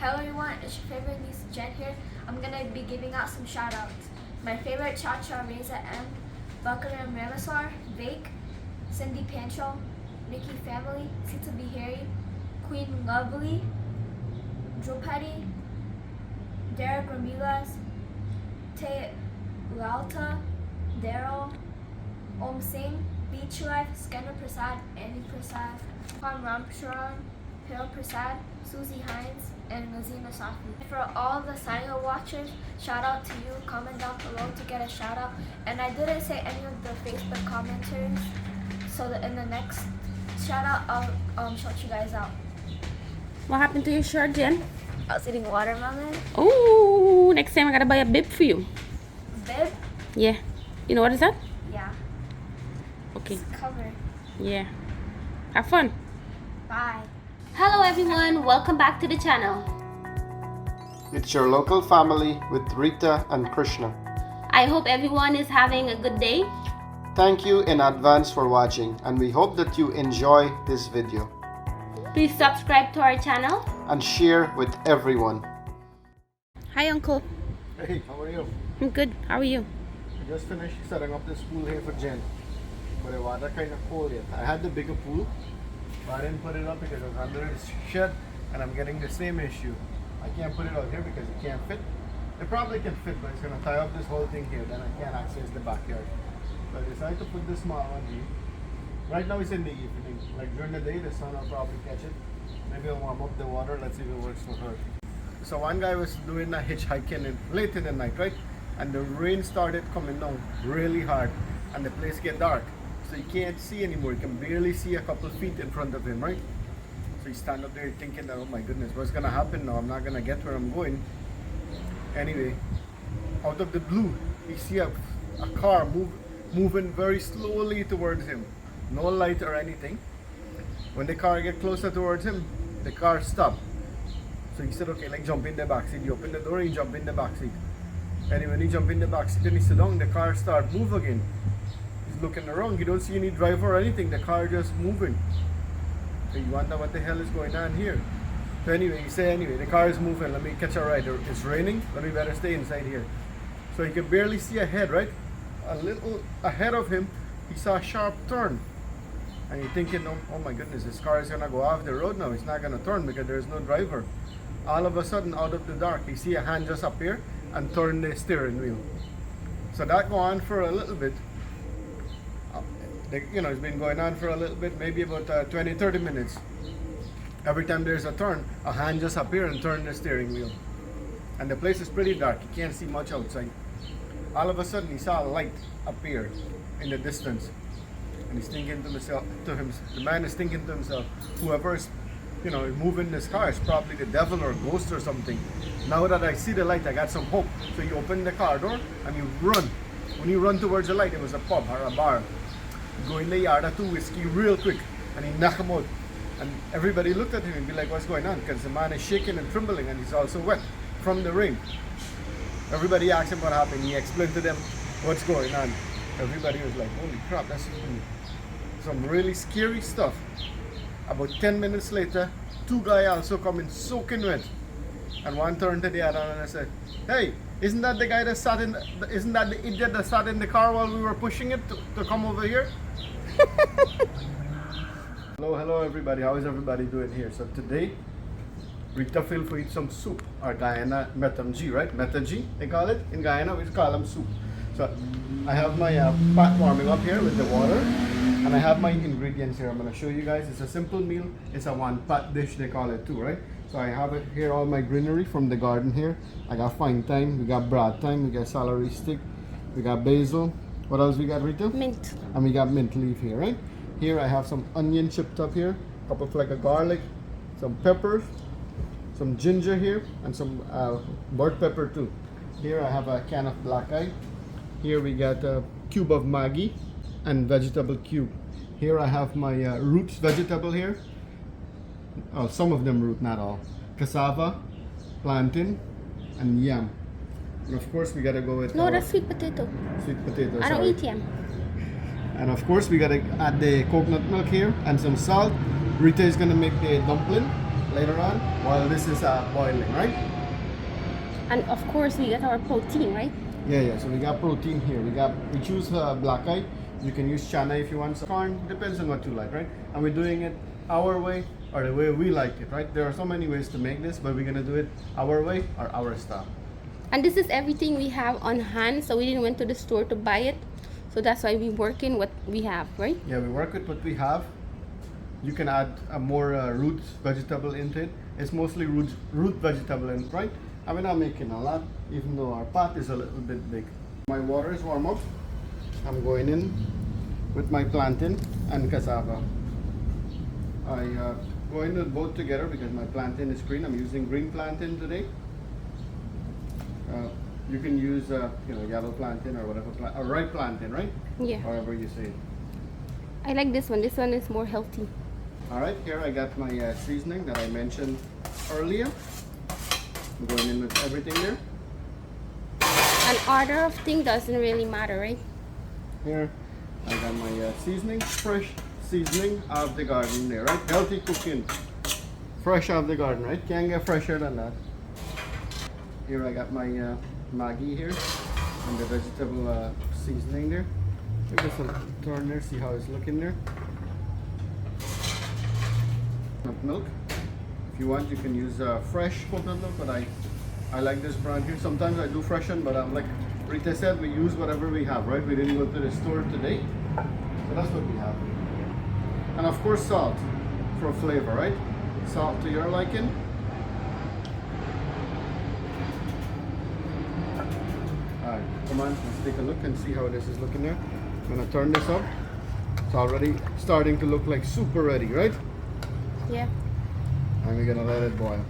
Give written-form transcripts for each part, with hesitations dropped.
Hello everyone, it's your favorite niece Jen here. I'm gonna be giving out some shout outs. My favorite Cha-Cha, Reza M, Buckler Ramaswar, Vake, Cindy Pancho, Nikki Family, Sita Bihari, Queen Lovely, Drupadi, Derek Ramirez, Te Lalta, Daryl, Om Singh, Beach Life, Skender Prasad, Andy Prasad, Khan Ramcharan, Hiro Prasad, Susie Hines, and Nazina Safi. For all the Sanyo watchers, shout out to you. Comment down below to get a shout out. And I didn't say any of the Facebook commenters, so that in the next shout out, I'll shout you guys out. What happened to your shirt, Jen? I was eating watermelon. Oh, next time I gotta buy a bib for you. Bib? Yeah. You know what is that? Yeah. Okay. It's covered. Yeah. Have fun. Bye. Hello everyone, welcome back to the channel. It's your local family with Rita and Krishna. I hope everyone is having a good day. Thank you in advance for watching, and we hope that you enjoy this video Please subscribe to our channel. and share with everyone. Hi Uncle. Hey, how are you? I'm good. How are you? I just finished setting up this pool here for Jen, but the water kind of cold yet. I had the bigger pool, but I didn't put it up because it was under the shed, and I'm getting the same issue. I can't put it out here because it can't fit. It probably can fit, but it's going to tie up this whole thing here, then I can't access the backyard. So I decided to put this small one here. Right now it's in the evening. Like during the day, the sun will probably catch it. Maybe I'll warm up the water, let's see if it works for her. So one guy was doing a hitchhiking late in the night, right? And the rain started coming down really hard, and the place get dark. So you can't see anymore. You can barely see a couple feet in front of him, right? So you stand up there thinking that, oh my goodness, what's gonna happen now? I'm not gonna get where I'm going. Anyway, out of the blue, you see a car moving very slowly towards him. No light or anything. When the car get closer towards him, the car stopped. So he said, okay, like jump in the back seat. You open the door, you jump in the back seat. Anyway, when he jump in the back seat and he sit down, the car start move again. He's looking around, he don't see any driver or anything, the car just moving. So you wonder what the hell is going on here. So anyway, he say anyway, the car is moving, let me catch a ride. It's raining, let me better stay inside here. So he could barely see ahead, right? A little ahead of him, he saw a sharp turn. And you're thinking, oh my goodness, this car is gonna go off the road now. It's not gonna turn because there's no driver. All of a sudden, out of the dark, you see a hand just appear and turn the steering wheel. So that go on for a little bit. It's been going on for a little bit, maybe about 20-30 minutes. Every time there's a turn, a hand just appear and turn the steering wheel. And the place is pretty dark, you can't see much outside. All of a sudden, he saw a light appear in the distance. And he's thinking to him, the man is thinking to himself, whoever is moving this car is probably the devil or ghost or something. Now that I see the light, I got some hope. So you open the car door and you run. When you run towards the light, it was a pub or a bar. You go in the yard, or 2 whiskey real quick, and he knock him out. And everybody looked at him and be like, what's going on? Because the man is shaking and trembling and he's also wet from the rain. Everybody asked him what happened. He explained to them what's going on. Everybody was like, holy crap, that's some really scary stuff. About 10 minutes later, 2 guys also come in soaking wet. And one turned to the other and I said, hey, isn't that the guy that isn't that the idiot that sat in the car while we were pushing it to come over here? Hello everybody, how is everybody doing here? So today, Rita feel for eat some soup, or Guyana Metemgee, right? Metemgee, they call it. In Guyana, we call them soup. So I have my pot warming up here with the water, and I have my ingredients here. I'm going to show you guys. It's a simple meal. It's a one pot dish, they call it too, right? So I have it here, all my greenery from the garden here. I got fine thyme, we got broad thyme, we got celery stick, we got basil. What else we got, Rita? Mint. And we got mint leaf here, right? Here I have some onion chipped up here, a couple of flags of garlic, some peppers, some ginger here, and some black pepper too. Here I have a can of black eye. Here we got a cube of Maggi and vegetable cube. Here I have my roots vegetable here. Oh, some of them root, not all. Cassava, plantain, and yam. And of course we gotta go with No, that's sweet potato. sweet potato. I don't sorry. eat yam. And of course we gotta add the coconut milk here and some salt. Rita is gonna make the dumpling. later on while this is boiling, right? And of course, we get our protein, right? Yeah. So we got protein here. We choose black eye. You can use chana if you want. Corn depends on what you like, right? And we're doing it our way or the way we like it, right? There are so many ways to make this, but we're gonna do it our way or our style. And this is everything we have on hand, so we didn't went to the store to buy it. So that's why we work in what we have, right? Yeah, we work with what we have. You can add a more root vegetable into it. It's mostly root vegetable in it, right? And we're not making a lot, even though our pot is a little bit big. My water is warm up. I'm going in with my plantain and cassava. I go in with both together because my plantain is green. I'm using green plantain today. You can use yellow plantain or whatever, or red plantain, right? Yeah. However you say it. I like this one. This one is more healthy. All right, here I got my seasoning that I mentioned earlier. I'm going in with everything there. An order of thing doesn't really matter, right? Here I got my seasoning, fresh seasoning out of the garden there, right? Healthy cooking, fresh out of the garden, right? Can't get fresher than that. Here I got my Maggi here and the vegetable seasoning there. Give us a turn there, see how it's looking there. Milk. If you want, you can use fresh coconut milk, but I like this brand here. Sometimes I do freshen, but like Rita said, we use whatever we have, right? We didn't go to the store today, so that's what we have. And of course, salt for flavor, right? Salt to your liking. Alright, come on, let's take a look and see how this is looking there. I'm gonna turn this up. It's already starting to look like super ready, right? Yeah. And we're gonna let it boil.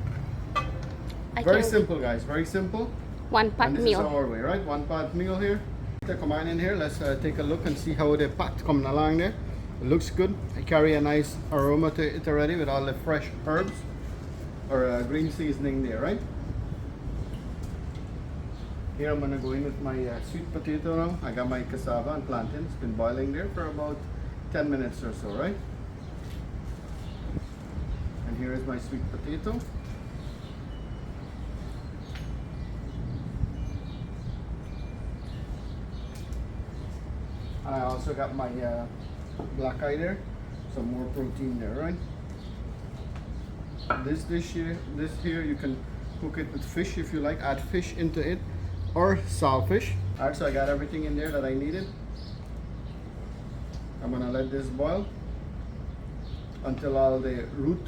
Very simple, guys. Very simple. One pot and this meal. is our way, right? One pot meal here. Come on in here. Let's take a look and see how the pot coming along there. It looks good. I carry a nice aroma to it already with all the fresh herbs or green seasoning there, right? Here I'm gonna go in with my sweet potato now. I got my cassava and plantain. It's been boiling there for about 10 minutes or so, right? And here is my sweet potato. And I also got my black eye there. Some more protein there, right? This dish here, you can cook it with fish if you like. Add fish into it or saltfish. Alright, so I got everything in there that I needed. I'm gonna let this boil until all the root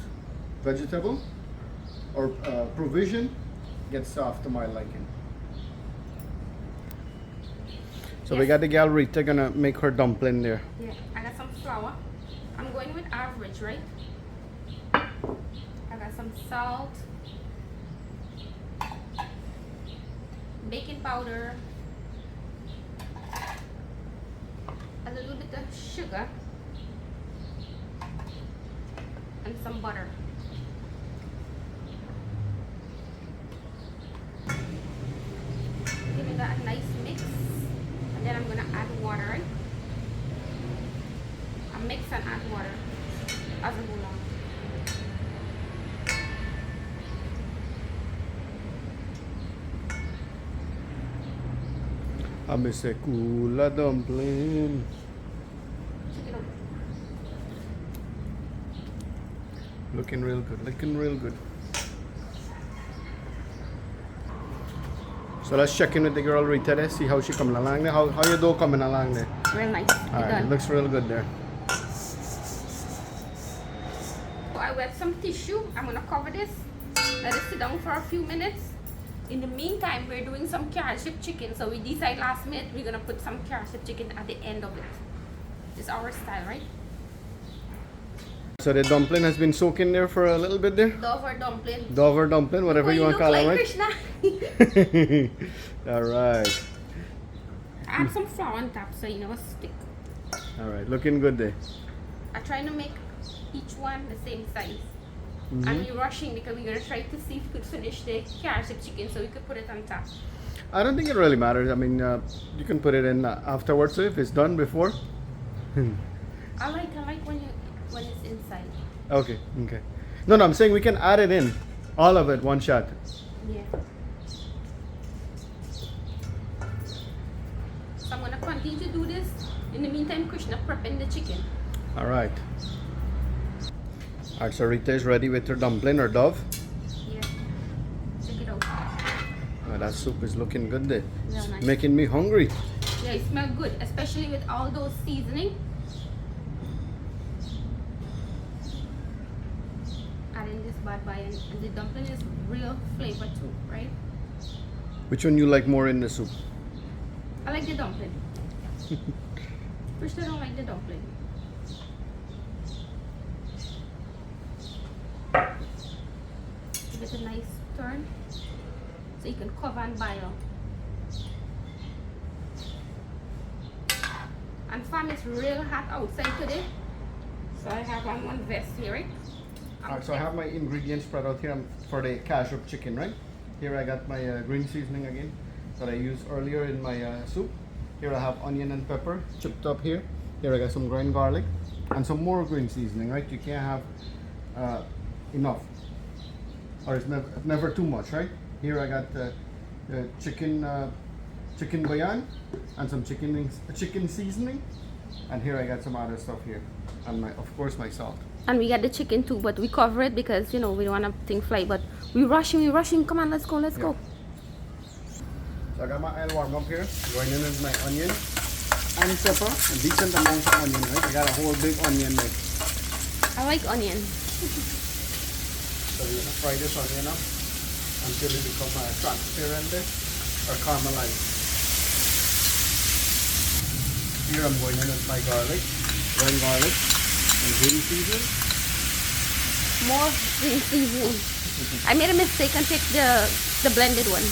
vegetable or provision gets soft to my liking. So we got the gal Rita gonna make her dumpling there. Yeah, I got some flour. I'm going with average, right? I got some salt, baking powder, a little bit of sugar, and some butter. Giving that a nice mix, and then I'm gonna add water, right? I mix and add water as I go along. I miss a cool dumpling. Check it out. Looking real good, looking real good. So let's check in with the girl Rita there, see how she coming along there. How your dough coming along there? Real nice. Alright, it looks real good there. So I wet some tissue. I'm gonna cover this. Let it sit down for a few minutes. In the meantime, we're doing some Cassareep chicken. So we decide last minute we're gonna put some Cassareep chicken at the end of it. It's our style, right? So the dumpling has been soaking there for a little bit there. Duff or dumpling. Dove or dumpling, whatever you want to call it, right? Krishna. Alright. Add some flour on top so you know stick. Alright, looking good there. I'm trying to make each one the same size. Mm-hmm. And we're rushing because we're gonna try to see if we could finish the Cassareep chicken so we could put it on top. I don't think it really matters. I mean, you can put it in afterwards if it's done before. I like when it's inside. Okay. No, no, I'm saying we can add it in. All of it, one shot. Yeah. So I'm gonna continue to do this. In the meantime, Krishna prepping the chicken. All right. All right, so Rita is ready with her dumpling or dove. Yeah. Check it out. Oh, that soup is looking good there. Real It's nice. making me hungry. Yeah, it smells good, especially with all those seasoning. Adding this bad boy and the dumpling is real flavor too, right? Which one you like more in the soup? I like the dumpling. First, I don't like the dumpling. Give it a nice turn so you can cover and boil. And fam, it's real hot outside today, so I have on one vest here, right? Alright, so I have my ingredients spread out here for the Cassareep chicken, right? Here I got my green seasoning again that I used earlier in my soup. Here I have onion and pepper chopped up here. Here I got some ground garlic and some more green seasoning, right? You can't have enough, or it's never too much, right? Here I got the chicken bouillon and some chicken seasoning, and here I got some other stuff here, and of course my salt. And we got the chicken too, but we cover it because, you know, we don't want to think fly, but we're rushing. Come on, let's go. So I got my oil warm up here, going in with my onion and pepper, a decent amount of onion, right? I got a whole big onion there. I like onion. So we're gonna fry this onion up until it becomes transparent or caramelized. Here I'm going in with my garlic, ground garlic, and green seasoning. More green seasoning. I made a mistake and take the blended one.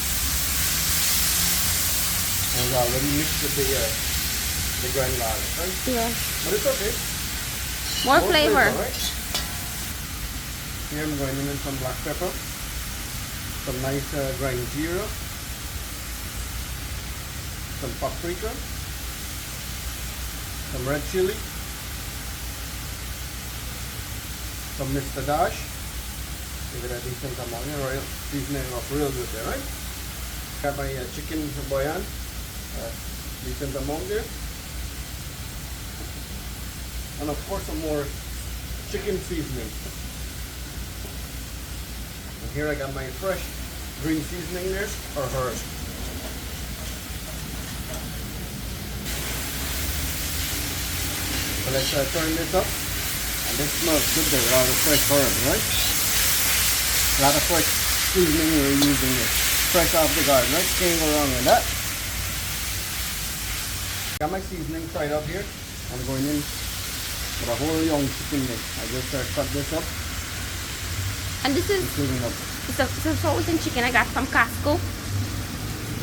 And I already mixed with the ground garlic, right? Yeah. But it's okay. More flavor. Right? Here I'm going in with some black pepper, some nice ground jeera, some paprika, some red chili, some Mr. Dash. Give it a decent amount, royal seasoning up real good there, right? Got my chicken bouillon, decent amount there. And of course some more chicken seasoning. And here I got my fresh green seasoning there, or herb. So let's turn this up. And this smells good there, a lot of fresh herbs, right? A lot of fresh seasoning we're using here. Fresh off the garden, right? Can't go wrong with that. Got my seasoning fried up here. I'm going in with a whole young chicken there. I just cut this up. And this is it's a frozen chicken I got from Costco.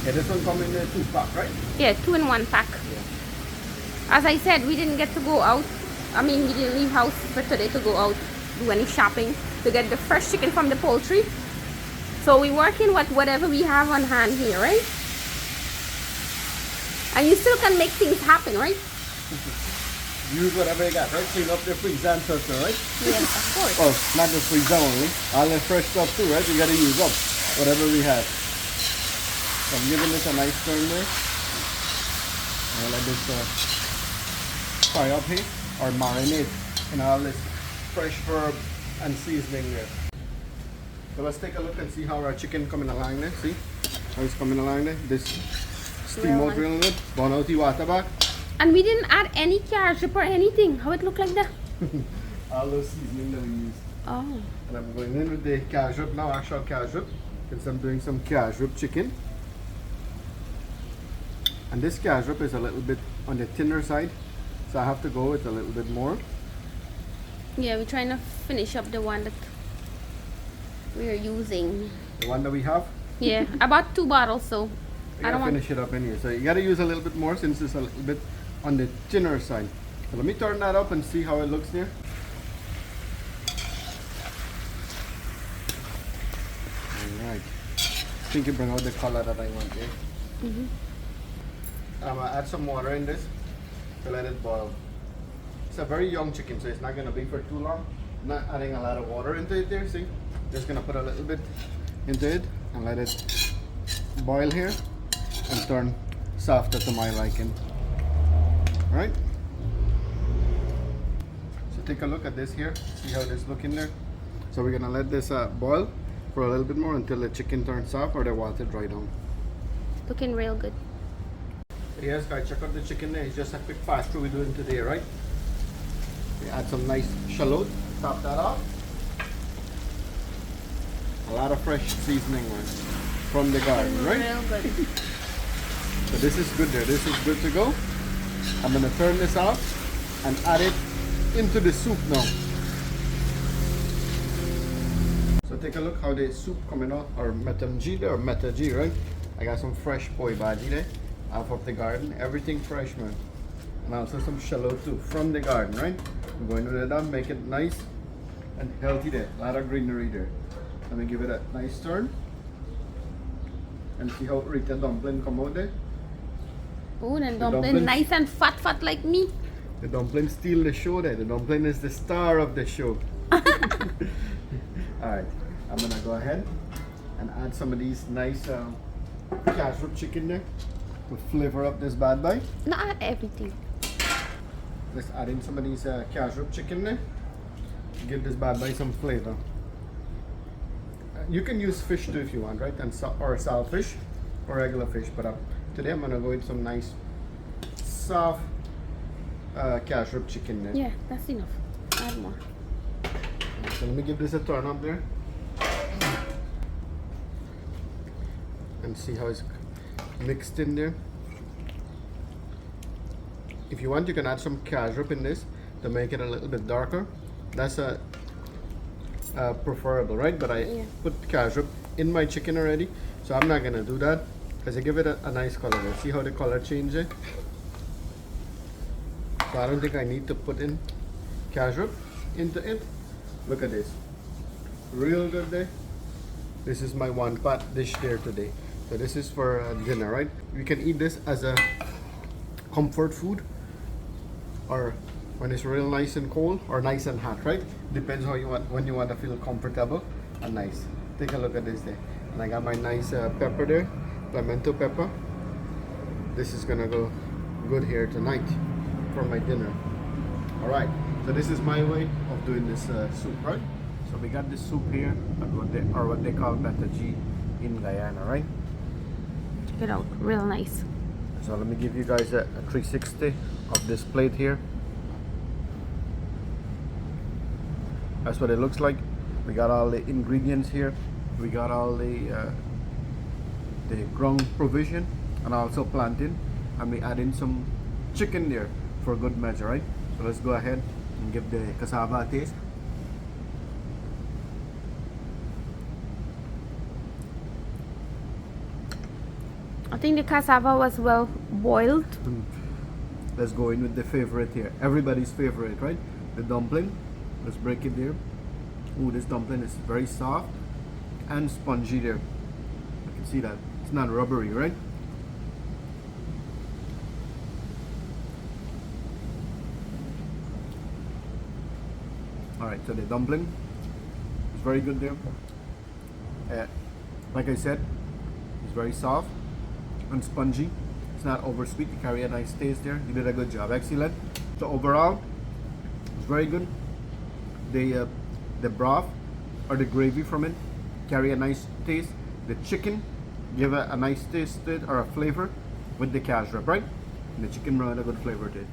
Yeah, this one comes in a 2-pack, right? Yeah, 2-in-1 pack. Yeah. As I said, we didn't get to go out. I mean, we didn't leave house for today to go out, do any shopping, to get the fresh chicken from the poultry. So we work in whatever we have on hand here, right? And you still can make things happen, right? Use whatever you got, right? Clean up the freezer and such, right? Yes, of course. Oh, not the freezer only. All the fresh stuff too, right? We gotta use up whatever we have. So I'm giving this a nice turn there. I'll let this fry up here, or marinate in all this fresh herb and seasoning there. So let's take a look and see how our chicken coming along there. See how it's coming along there? This steam out real good. Burn out the water back. And we didn't add any cassareep or anything. How it look like that? All those seasoning that we used. Oh. And I'm going in with the cassareep now, actual cassareep, since I'm doing some cassareep chicken. And this cassareep is a little bit on the thinner side, so I have to go with a little bit more. Yeah, we're trying to finish up the one that we're using. The one that we have, Yeah, about 2 bottles, so I don't gotta finish it up anyway. So you gotta use a little bit more since it's a little bit on the thinner side. So let me turn that up and see how it looks there. Alright. I think you bring out the color that I want there. I'm gonna add some water in this to let it boil. It's a very young chicken, so it's not gonna be for too long. Not adding a lot of water into it there, see? Just gonna put a little bit into it and let it boil here and turn softer to my liking. Alright? So take a look at this here, see how this looking there. So we're gonna let this boil for a little bit more until the chicken turns soft or the water dry down. Looking real good. Yes guys, check out the chicken there. It's just a quick pass through we're doing today, right? We add some nice shallot, top that off. A lot of fresh seasoning from the garden, right? Real good. So this is good there. This is good to go. I'm gonna turn this off and add it into the soup now. So take a look how the soup coming out, or Metemgee or Metemgee, right? I got some fresh poi bhaji there, off of the garden. Everything fresh, man. And also some shallot too, from the garden, right? I'm going to do that, make it nice and healthy there. A lot of greenery there. Let me give it a nice turn. And see how Rita dumpling come out there. Oh, and The dumpling dumplings. nice and fat like me. The dumpling steal the show there. The dumpling is the star of the show. Alright, I'm gonna go ahead and add some of these nice cashew chicken there to flavor up this bad boy. Not everything. Let's add in some of these cashew chicken there to give this bad boy some flavor. You can use fish too if you want, right? And or saltfish or regular fish. But today I'm gonna go with some nice soft cashew chicken there. Yeah, that's enough. Add more. So let me give this a turn up there and see how it's mixed in there. If you want, you can add some cashew in this to make it a little bit darker. That's preferable, right? But I put cashew in my chicken already, so I'm not gonna do that because I give it a nice color there. See how the color changes? So I don't think I need to put in cashew into it. Look at this, real good there. This is my one pot dish there today. So this is for dinner, right? You can eat this as a comfort food, or when it's real nice and cold, or nice and hot, right? Depends how you want, when you want to feel comfortable and nice. Take a look at this there. And I got my nice pepper there, pimento pepper. This is gonna go good here tonight for my dinner. All right, so this is my way of doing this soup, right? So we got this soup here, what they call Metemgee in Guyana, right? Check it out. Real nice. So let me give you guys a 360 of this plate here. That's what it looks like. We got all the ingredients here. We got all the ground provision and also plantain, and we add in some chicken there for good measure, right? So let's go ahead and give the cassava a taste. I think the cassava was well boiled. Let's go in with the favorite here. Everybody's favorite, right? The dumpling. Let's break it there. Ooh, this dumpling is very soft and spongy there. You can see that. It's not rubbery, right? Alright, so the dumpling is very good there. Like I said, it's very soft and spongy. It's not over sweet. You carry a nice taste there. You did a good job. Excellent. So overall, it's very good. The broth or the gravy from it carry a nice taste. The chicken give a nice taste to it, or a flavor with the cashew, right? And the chicken brought a good flavor to it.